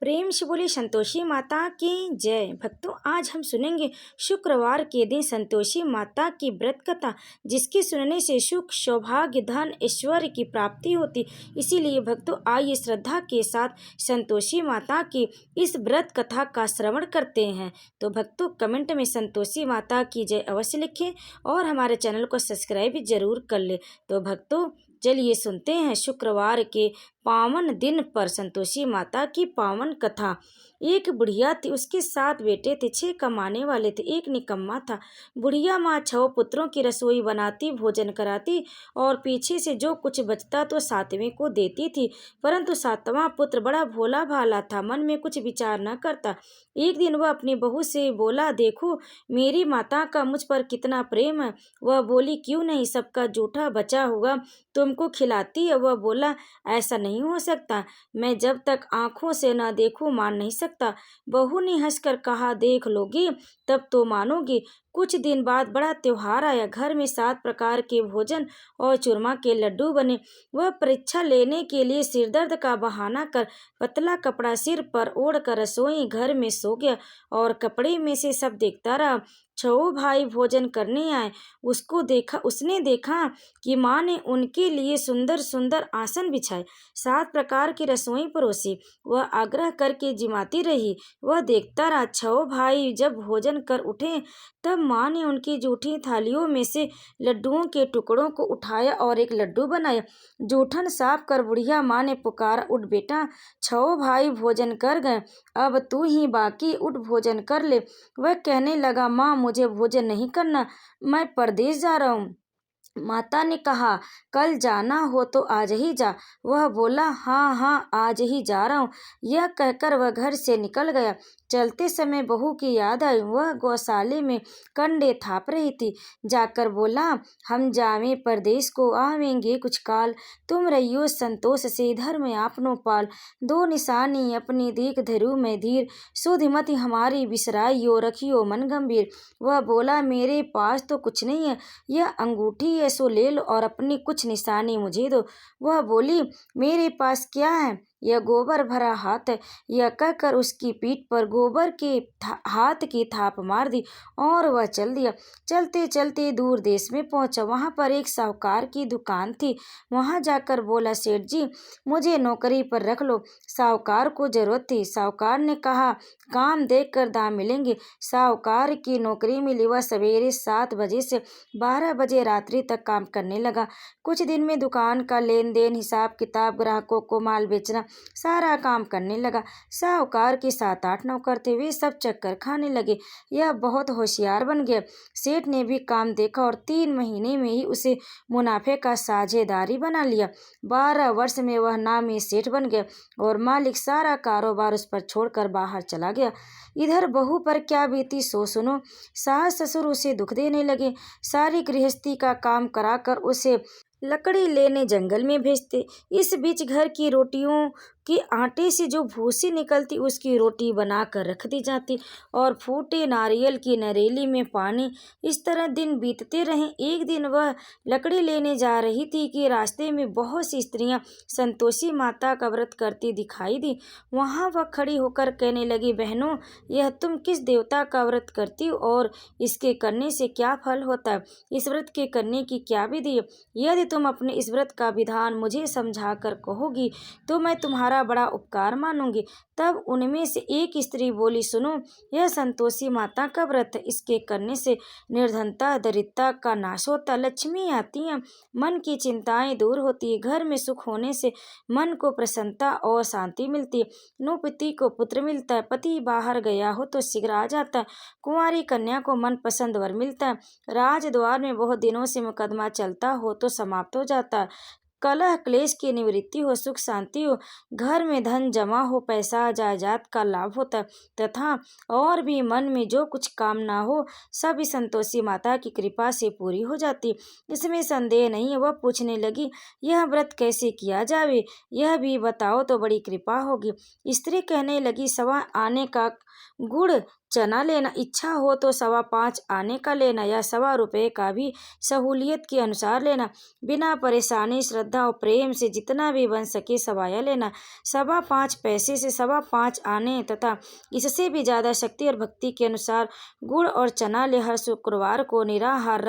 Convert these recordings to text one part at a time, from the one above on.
प्रेम से बोली संतोषी माता की जय। भक्तों, आज हम सुनेंगे शुक्रवार के दिन संतोषी माता की व्रत कथा, जिसके सुनने से सुख, सौभाग्य, धन, ऐश्वर्य की प्राप्ति होती। इसीलिए भक्तों, आइए श्रद्धा के साथ संतोषी माता की इस व्रत कथा का श्रवण करते हैं। तो भक्तों, कमेंट में संतोषी माता की जय अवश्य लिखें और हमारे चैनल को सब्सक्राइब भी जरूर कर ले। तो भक्तों, चलिए सुनते हैं शुक्रवार के पावन दिन पर संतोषी माता की पावन कथा। एक बुढ़िया थी, उसके 7 बेटे थे, 6 कमाने वाले थे, एक निकम्मा था। बुढ़िया माँ 6 पुत्रों की रसोई बनाती, भोजन कराती और पीछे से जो कुछ बचता तो 7वें को देती थी। परंतु 7वां पुत्र बड़ा भोला भाला था, मन में कुछ विचार न करता। एक दिन वह अपनी बहू से बोला, देखो मेरी माता का मुझ पर कितना प्रेम है। वह बोली, क्यों नहीं, सबका जूठा बचा होगा तुमको खिलाती है। वह बोला, ऐसा नहीं हो सकता, मैं जब तक आंखों से न देखूं मान नहीं सकता। बहू ने हंसकर कहा, देख लोगी तब तो मानोगी। कुछ दिन बाद बड़ा त्योहार आया। घर में 7 प्रकार के भोजन और चूरमा के लड्डू बने। वह परीक्षा लेने के लिए सिरदर्द का बहाना कर पतला कपड़ा सिर पर ओढ़कर रसोई घर में सो गया और कपड़े में से सब देखता रहा। 6 भाई भोजन करने आए। उसने देखा कि माँ ने उनके लिए सुंदर सुंदर आसन बिछाए, 7 प्रकार की रसोई परोसी। वह आग्रह करके जिमाती रही। वह देखता रहा। 6 भाई जब भोजन कर उठे तब माँ ने उनकी जूठी थालियों में से लड्डुओं के टुकड़ों को उठाया और एक लड्डू बनाया। जूठन साफ कर बुढ़िया माँ ने पुकारा, उठ बेटा, 6 भाई भोजन कर गए, अब तू ही बाकी, उठ भोजन कर ले। वह कहने लगा, माँ मुझे भोजन नहीं करना, मैं परदेश जा रहा हूँ। माता ने कहा, कल जाना हो तो आज ही जा। वह बोला, हाँ हाँ आज ही जा रहा हूँ। यह कहकर वह घर से निकल गया। चलते समय बहू की याद आई। वह गौशाले में कंडे थाप रही थी। जाकर बोला, हम जावे परदेश को आवेंगे कुछ काल, तुम रहियो संतोष से धर्म आपनो पाल। 2 निशानी अपनी दीख धरू में धीर, सुधिमति हमारी बिसराइयो रखियो मन गंभीर। वह बोला, मेरे पास तो कुछ नहीं है, यह अंगूठी है सो ले लो और अपनी कुछ निशानी मुझे दो। वह बोली, मेरे पास क्या है, यह गोबर भरा हाथ है। यह कहकर उसकी पीठ पर गोबर के हाथ की थाप मार दी और वह चल दिया। चलते चलते दूर देश में पहुंचा। वहां पर एक साहूकार की दुकान थी। वहां जाकर बोला, सेठ जी मुझे नौकरी पर रख लो। साहूकार को जरूरत थी। साहूकार ने कहा, काम देख कर दाम मिलेंगे। साहूकार की नौकरी मिली। वह सवेरे 7 बजे से 12 बजे रात्रि तक काम करने लगा। कुछ दिन में दुकान का लेन देन, हिसाब किताब, ग्राहकों को माल बेचना, सारा काम करने लगा। साहूकार के 7-8 नौकर थे, वे सब चक्कर खाने लगे। यह बहुत होशियार बन गया। सेठ ने भी काम देखा और 3 महीने में ही उसे मुनाफे का साझेदारी बना लिया। 12 वर्ष में वह नामी सेठ बन गया और मालिक सारा कारोबार उस पर छोड़कर बाहर चला गया। इधर बहू पर क्या बीती सो सुनो। सास ससुर उसे दुख देने लगे। सारी गृहस्थी का काम कराकर उसे लकड़ी लेने जंगल में भेजते। इस बीच घर की रोटियों के आटे से जो भूसी निकलती उसकी रोटी बनाकर रख दी जाती और फूटे नारियल की नरेली में पानी। इस तरह दिन बीतते रहे। एक दिन वह लकड़ी लेने जा रही थी कि रास्ते में बहुत सी स्त्रियां संतोषी माता का व्रत करती दिखाई दी। वहां वह खड़ी होकर कहने लगी, बहनों, यह तुम किस देवता का व्रत करती हो और इसके करने से क्या फल होता है? इस व्रत के करने की क्या विधि है? यदि तुम अपने इस व्रत का विधान मुझे समझा कर कहोगी तो मैं तुम्हारा बड़ा उपकार मानूंगी। तब उनमें से एक स्त्री बोली, सुनो, यह संतोषी माता का व्रत है। इसके करने से निर्धनता, दरिद्रता का नाश होता, लक्ष्मी आती है, मन की चिंताएं दूर होती है, घर में सुख होने से मन को प्रसन्नता और शांति मिलती है, नुपति को पुत्र मिलता है, पति बाहर गया हो तो शीघ्र आ जाता है, कुंवारी कन्या को मन पसंद वर मिलता है, राजद्वार में बहुत दिनों से मुकदमा चलता हो तो समाप्त हो जाता है, कलह क्लेश की निवृत्ति हो, सुख शांति हो, घर में धन जमा हो, पैसा जायदाद का लाभ होता है, तथा और भी मन में जो कुछ कामना हो सब इस संतोषी माता की कृपा से पूरी हो जाती। इसमें संदेह नहीं है। वह पूछने लगी, यह व्रत कैसे किया जावे, यह भी बताओ तो बड़ी कृपा होगी। स्त्री कहने लगी, सवा आने का गुड़ चना लेना, इच्छा हो तो 5.25 आने का लेना या ₹1.25 का भी सहूलियत के अनुसार लेना। बिना परेशानी, श्रद्धा और प्रेम से जितना भी बन सके सवाया लेना। 5.25 पैसे से 5.25 आने तथा इससे भी ज़्यादा शक्ति और भक्ति के अनुसार गुड़ और चना ले। हर शुक्रवार को निराहार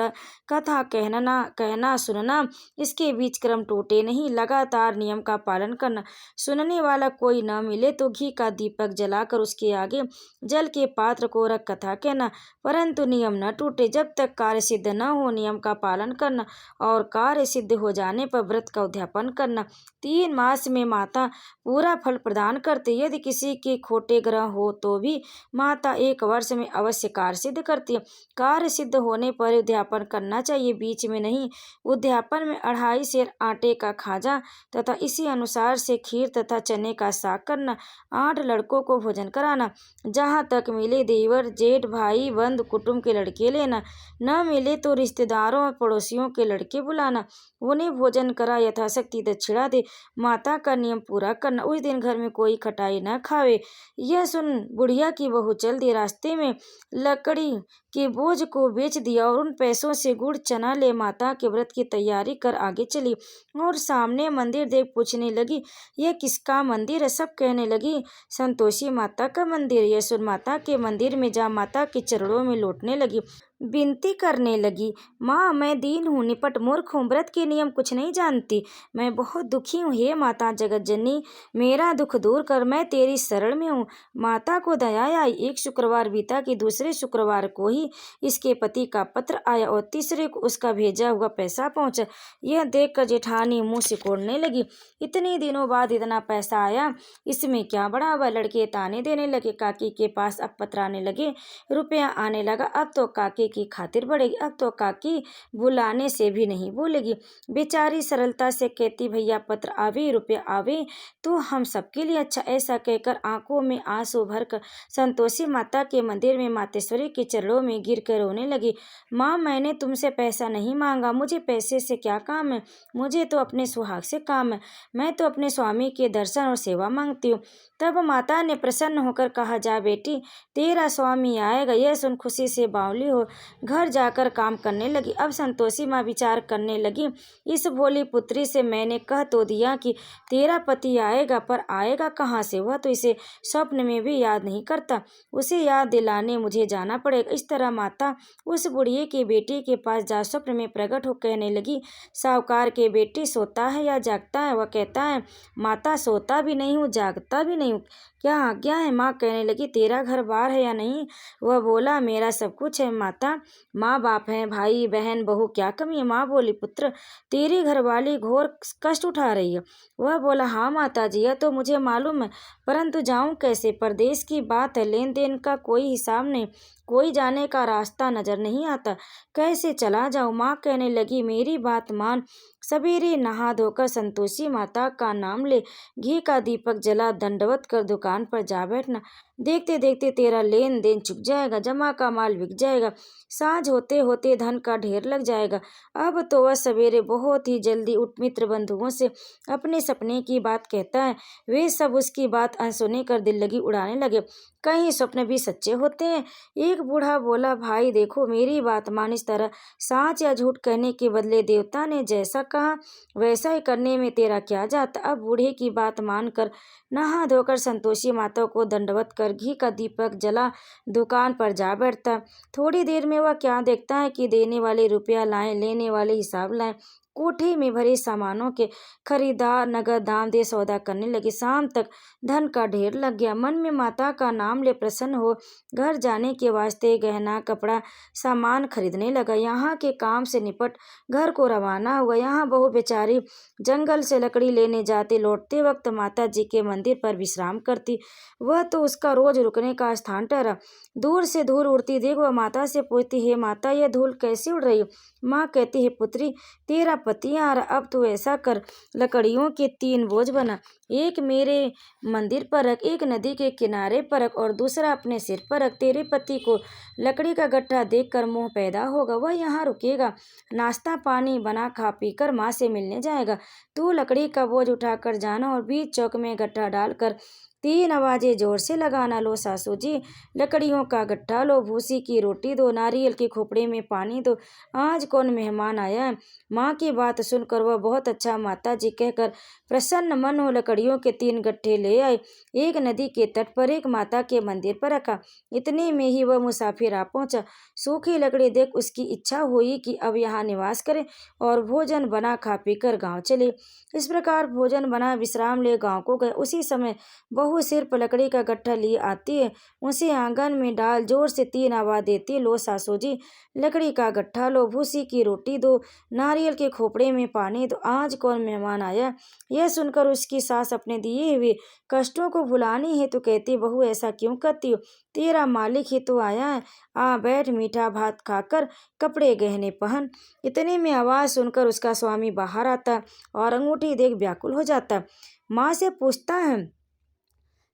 कथा कहना सुनना, इसके बीच क्रम टूटे नहीं, लगातार नियम का पालन करना। सुनने वाला कोई न मिले तो घी का दीपक जलाकर उसके आगे जल के पात्र को रख कथा कहना, परंतु नियम न टूटे। जब तक कार्य सिद्ध न हो नियम का पालन करना और कार्य सिद्ध हो जाने पर व्रत का उद्यापन करना। 3 मास में माता पूरा फल प्रदान करती। यदि किसी के खोटे ग्रह हो तो भी माता 1 वर्ष में अवश्य कार्य सिद्ध करती है। कार्य सिद्ध होने पर उद्यापन करना चाहिए, बीच में नहीं। उद्यापन में 2.5 सेर आटे का खाजा तथा इसी अनुसार से खीर तथा चने का साग करना। 8 लड़कों को भोजन कराना। जहाँ तक मिले देवर, जेठ, भाई, बंधु, कुटुंब के लड़के लेना। न मिले तो रिश्तेदारों और पड़ोसियों के लड़के बुलाना, उन्हें भोजन करा यथाशक्ति दक्षिणा दे। माता का नियम पूरा करना, उस दिन घर में कोई खटाई न खावे। यह सुन बुढ़िया की बहू चल दी। रास्ते में लकड़ी के बोझ को बेच दिया और उन पैसों से गुड़ चना ले माता के व्रत की तैयारी कर आगे चली और सामने मंदिर देख पूछने लगी, यह किसका मंदिर है? सब कहने लगी, संतोषी माता का मंदिर। यह सुन माता के मंदिर में जा माता के चरणों में लौटने लगी, विनती करने लगी, माँ मैं दीन हूँ, निपट मूर्ख हूँ, व्रत के नियम कुछ नहीं जानती, मैं बहुत दुखी हूँ। हे माता जगत जननी, मेरा दुख दूर कर, मैं तेरी शरण में हूँ। माता को दया आई। एक शुक्रवार बीता कि दूसरे शुक्रवार को ही इसके पति का पत्र आया और तीसरे को उसका भेजा हुआ पैसा पहुँचा। यह देखकर जेठानी मुँह सिकोड़ने लगी, इतने दिनों बाद इतना पैसा आया, इसमें क्या बड़ा हुआ? लड़के ताने देने लगे। काकी के पास अब पत्र आने लगे, रुपया आने लगा, अब तो काकी की खातिर बढ़ेगी, अब तो काकी बुलाने से भी नहीं भूलेगी। बेचारी सरलता से कहती, भैया पत्र आवे, रुपया आवे तो हम सबके लिए अच्छा। ऐसा कहकर आंखों में आंसू भरकर संतोषी माता के मंदिर में मातेश्वरी के चरणों में गिर कर रोने लगी। माँ मैंने तुमसे पैसा नहीं मांगा, मुझे पैसे से क्या काम है, मुझे तो अपने सुहाग से काम है, मैं तो अपने स्वामी के दर्शन और सेवा मांगती हूँ। तब माता ने प्रसन्न होकर कहा, जा बेटी तेरा स्वामी आएगा। यह सुन खुशी से बावली हो घर जाकर काम करने लगी। अब संतोषी माँ विचार करने लगी, इस भोली पुत्री से मैंने कह तो दिया कि तेरा पति आएगा, पर आएगा कहाँ से? वह तो इसे स्वप्न में भी याद नहीं करता, उसे याद दिलाने मुझे जाना पड़ेगा। इस तरह माता उस बुढ़िए के बेटे के पास जा स्वप्न में प्रकट हो कहने लगी, साहूकार के बेटे सोता है या जागता है? वह कहता है, माता सोता भी नहीं हूँ, जागता भी नहीं हूँ, क्या आज्ञा है? माँ कहने लगी, तेरा घर बार है या नहीं? वह बोला, मेरा सब कुछ है माता, माँ बाप हैं, भाई बहन बहू, क्या कमी है? माँ बोली, पुत्र तेरी घरवाली घोर कष्ट उठा रही है। वह बोला, हाँ माता जी, यह तो मुझे मालूम है, परंतु जाऊँ कैसे? परदेश की बात है, लेन देन का कोई हिसाब नहीं, कोई जाने का रास्ता नजर नहीं आता, कैसे चला जाऊँ? माँ कहने लगी, मेरी बात मान, सवेरे नहा धोकर संतोषी माता का नाम ले, घी का दीपक जला, दंडवत कर दुकान पर जा बैठना। देखते देखते तेरा लेन देन चुक जाएगा, जमा का माल बिक जाएगा, साँझ होते होते धन का ढेर लग जाएगा। अब तो वह सवेरे बहुत ही जल्दी उठ मित्र बंधुओं से अपने सपने की बात कहता है। वे सब उसकी बात अनसुनी कर दिल लगी उड़ाने लगे, कहीं स्वप्न भी सच्चे होते हैं। एक बूढ़ा बोला, भाई देखो मेरी बात मान, इस तरह साँच या झूठ कहने के बदले देवता ने जैसा कहा वैसा ही करने में तेरा क्या जाता? अब बूढ़े की बात मानकर नहा धोकर संतोषी माता को दंडवत कर घी का दीपक जला दुकान पर जा बैठता। थोड़ी देर में वह क्या देखता है कि देने वाले रुपया लाएं, लेने वाले हिसाब लाएं। कोठे में भरे सामानों के खरीदार नगद दाम दे सौदा करने लगे। शाम तक धन का ढेर लग गया। मन में माता का नाम ले प्रसन्न हो घर जाने के वास्ते गहना कपड़ा सामान खरीदने लगा। यहाँ के काम से निपट घर को रवाना हुआ। यहाँ बहू बेचारी जंगल से लकड़ी लेने जाते, लौटते वक्त माता जी के मंदिर पर विश्राम करती। वह तो उसका रोज रुकने का स्थान ठहरा। दूर से धूल उड़ती देख वह माता से पूछती, हे माता यह धूल कैसी उड़ रही है? माँ कहती है, पुत्री तेरा पति आ रहा, अब तो ऐसा कर लकड़ियों के 3 बोझ बना, एक मेरे मंदिर पर रख, एक नदी के किनारे पर रख और दूसरा अपने सिर पर रख। तेरे पति को लकड़ी का गट्ठा देखकर मोह पैदा होगा, वह यहाँ रुकेगा, नाश्ता पानी बना खा पी कर माँ से मिलने जाएगा। तू लकड़ी का बोझ उठाकर जाना और बीच चौक में गट्ठा डालकर तीन आवाजें जोर से लगाना। लो सासू जी, लकड़ियों का गट्ठा लो, भूसी की रोटी दो, नारियल के खोपड़े में पानी दो, आज कौन मेहमान आया है। माँ की बात सुनकर वह बहुत अच्छा माता जी कहकर प्रसन्न मन हो लकड़ियों के तीन गट्ठे ले आए। एक नदी के तट पर, एक माता के मंदिर पर रखा। इतने में ही वह मुसाफिर आ पहुंचा। सूखी लकड़ी देख उसकी इच्छा हुई कि अब यहाँ निवास करे और भोजन बना खा पीकर गांव चले। इस प्रकार भोजन बना विश्राम ले गांव को गए। उसी समय बहू सिर पर लकड़ी का गट्ठा लिए आती है। उसे आंगन में डाल जोर से तीन आवाज देती है, लो सासू जी, लकड़ी का गट्ठा लो, भूसी की रोटी दो, नारियल के खोपड़े में पानी दो, आज कौन मेहमान आया। यह सुनकर उसकी सास अपने दिए हुए कष्टों को भुलानी है तो कहती, बहू ऐसा क्यों करती हो, तेरा मालिक ही तो आया है, आ बैठ, मीठा भात खाकर कपड़े गहने पहन। इतने में आवाज सुनकर उसका स्वामी बाहर आता और अंगूठी देख व्याकुल हो जाता। माँ से पूछता है,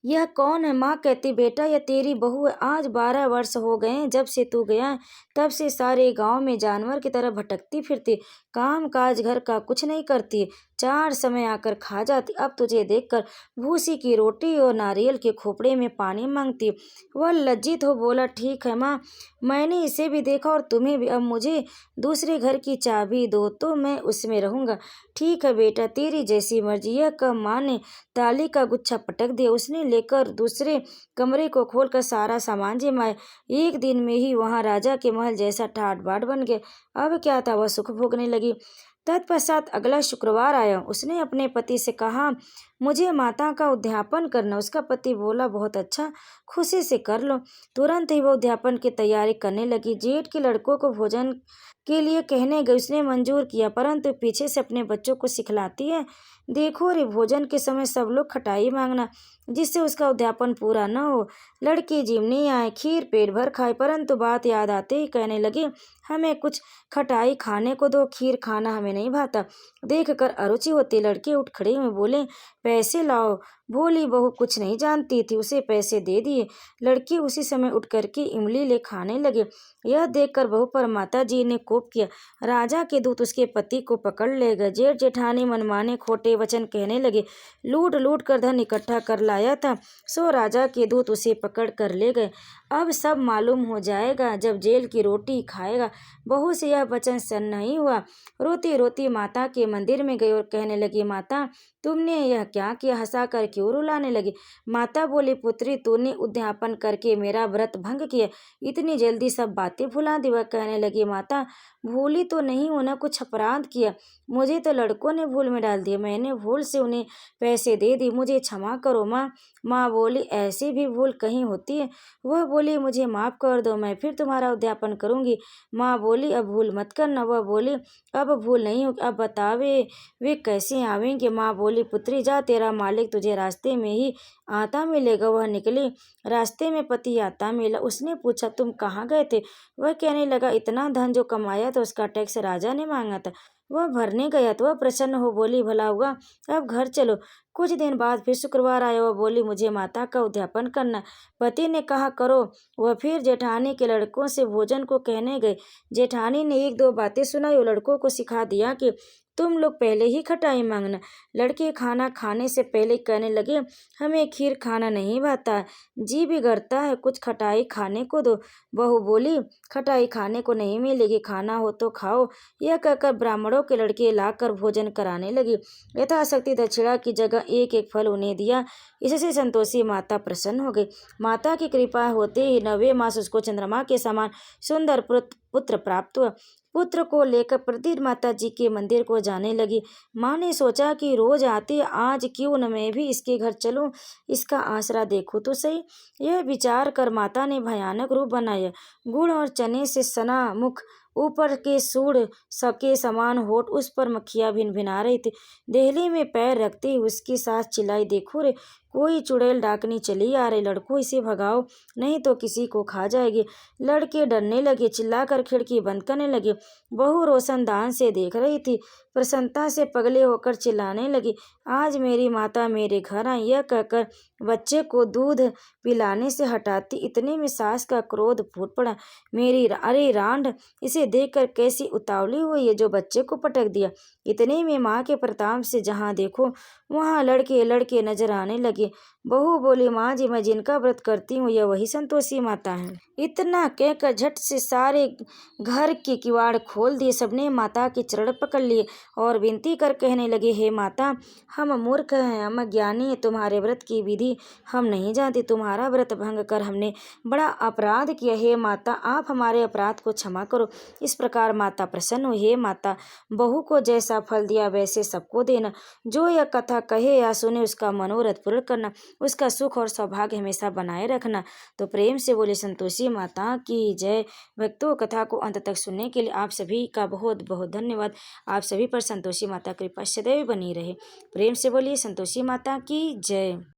यह कौन है। माँ कहती, बेटा यह तेरी बहू है। आज 12 वर्ष हो गए हैं जब से तू गया है, तब से सारे गांव में जानवर की तरह भटकती फिरती, काम काज घर का कुछ नहीं करती, चार समय आकर खा जाती। अब तुझे देखकर भूसी की रोटी और नारियल के खोपड़े में पानी मांगती। वह लज्जित हो बोला, ठीक है माँ, मैंने इसे भी देखा और तुम्हें भी। अब मुझे दूसरे घर की चाबी दो तो मैं उसमें रहूंगा। ठीक है बेटा, तेरी जैसी मर्जी। यह कह माँ ने ताली का गुच्छा पटक दिया। उसने लेकर दूसरे कमरे को खोलकर सारा सामान जमाया। एक दिन में ही वहां राजा के महल जैसा ठाट बाट बन गया। अब क्या था, वह सुख भोगने लगी। तत्पश्चात अगला शुक्रवार आया। उसने अपने पति से कहा, मुझे माता का उद्यापन करना। उसका पति बोला, बहुत अच्छा, खुशी से कर लो। तुरंत ही वह उद्यापन की तैयारी करने लगी। जेठ के लड़कों को भोजन के लिए कहने गई। उसने मंजूर किया, परंतु पीछे से अपने बच्चों को सिखलाती है, देखो रे, भोजन के समय सब लोग खटाई मांगना, जिससे उसका उद्यापन पूरा न हो। लड़की जिमनी आए, खीर पेट भर खाए, परंतु बात याद आते ही कहने लगे, हमें कुछ खटाई खाने को दो, खीर खाना हमें नहीं भाता। देख कर अरुचि होती। लड़के उठ खड़े में बोले, पैसे लाओ। भोली बहू कुछ नहीं जानती थी, उसे पैसे दे दिए। लड़की उसी समय उठ करके इमली ले खाने लगे। यह देखकर बहू पर माता जी ने कोप किया। राजा के दूत उसके पति को पकड़ ले गए। जेठ जेठानी मनमाने खोटे वचन कहने लगे। लूट लूट कर धन इकट्ठा कर लाया था, सो राजा के दूत उसे पकड़ कर ले गए। अब सब मालूम हो जाएगा जब जेल की रोटी खाएगा। बहू से यह वचन सहन नहीं हुआ। रोती रोती माता के मंदिर में गई और कहने लगी, माता तुमने यह क्या किया, हंसा कर क्यों रुलाने लगी। माता बोली, पुत्री तूने उद्यापन करके मेरा व्रत भंग किया, इतनी जल्दी सब बातें भुला दी। वह कहने लगी, माता भूली तो नहीं हूं ना, कुछ अपराध किया, मुझे तो लड़कों ने भूल में डाल दिया, मैंने भूल से उन्हें पैसे दे दी, मुझे क्षमा करो माँ। माँ बोली, ऐसी भी भूल कहीं होती है। वह बोली, मुझे माफ कर दो, मैं फिर तुम्हारा उद्यापन करूंगी। माँ बोली, अब भूल मत करना। वह बोली, अब भूल नहीं होगी, अब बतावे वे कैसे आवेंगे। माँ बोली, पुत्री जा, तेरा मालिक तुझे रास्ते में ही आता मिलेगा। वह निकली, रास्ते में पति आता मिला। उसने पूछा, तुम कहाँ गए थे। वह कहने लगा, इतना धन जो कमाया था उसका टैक्स राजा ने मांगा था, वह भरने गया तो वह प्रसन्न हो बोली, भला हुआ, अब घर चलो। कुछ दिन बाद फिर शुक्रवार आया। वह बोली, मुझे माता का उद्यापन करना। पति ने कहा, करो। वह फिर जेठानी के लड़कों से भोजन को कहने गए। जेठानी ने एक दो बातें सुनाई और लड़कों को सिखा दिया कि तुम लोग पहले ही खटाई मांगना। लड़के खाना खाने से पहले कहने लगे, हमें खीर खाना नहीं भाता, जी बिगड़ता है, कुछ खटाई खाने को दो। बहू बोली, खटाई खाने को नहीं मिलेगी, खाना हो तो खाओ। यह कहकर ब्राह्मणों के लड़के लाकर भोजन कराने लगी। यथाशक्ति दक्षिणा की जगह एक एक फल उन्हें दिया। इससे संतोषी माता प्रसन्न हो गई। माता की कृपा होते ही 9वें मास उसको चंद्रमा के समान सुंदर पुत्र प्राप्त हुआ। पुत्र को लेकर प्रतिदिन माता जी के मंदिर को जाने लगी। माँ ने सोचा कि रोज आती, आज क्यों न मैं भी इसके घर चलूं, इसका आसरा देखूं तो सही। यह विचार कर माता ने भयानक रूप बनाया। गुड़ और चने से सना मुख, ऊपर के सूढ़ सके समान होठ, उस पर मक्खियां भिनभिना रही थी। देहली में पैर रखते ही उसकी सास चिल्लाई, देखो रे, कोई चुड़ैल डाकनी चली आ रही, लड़कों इसे भगाओ नहीं तो किसी को खा जाएगी। लड़के डरने लगे, चिल्लाकर खिड़की बंद करने लगे। बहू रोशनदान से देख रही थी, प्रसन्नता से पगले होकर चिल्लाने लगी, आज मेरी माता मेरे घर आई। यह कहकर बच्चे को दूध पिलाने से हटाती। इतने में सास का क्रोध फूट पड़ा। मेरी अरे रांड, इसे देखकर कैसी उतावली हुई है जो बच्चे को पटक दिया। इतने में माँ के प्रताप से जहाँ देखो वहाँ लड़के लड़के नजर आने लगे। लगी। बहू बोली, माँ जी, मैं जिनका व्रत करती हूँ यह वही संतोषी माता है। इतना कहकर झट से सारे घर के किवाड़ खोल दिए। सबने माता के चरण पकड़ लिए और विनती कर कहने लगे, हे माता, हम मूर्ख हैं, हम अज्ञानी हैं, तुम्हारे व्रत की विधि हम नहीं जानते। तुम्हारा व्रत भंग कर हमने बड़ा अपराध किया। हे माता, आप हमारे अपराध को क्षमा करो। इस प्रकार माता प्रसन्न हुई। हे माता, बहू को जैसा फल दिया वैसे सबको देना। जो यह कथा कहे या सुने उसका मनोरथ पूर्ण करना, उसका सुख और सौभाग्य हमेशा बनाए रखना। तो प्रेम से बोले संतोषी माता की जय। भक्तों, कथा को अंत तक सुनने के लिए आप सभी का बहुत बहुत धन्यवाद। आप सभी पर संतोषी माता की कृपा सदैव बनी रहे। प्रेम से बोलिए संतोषी माता की जय।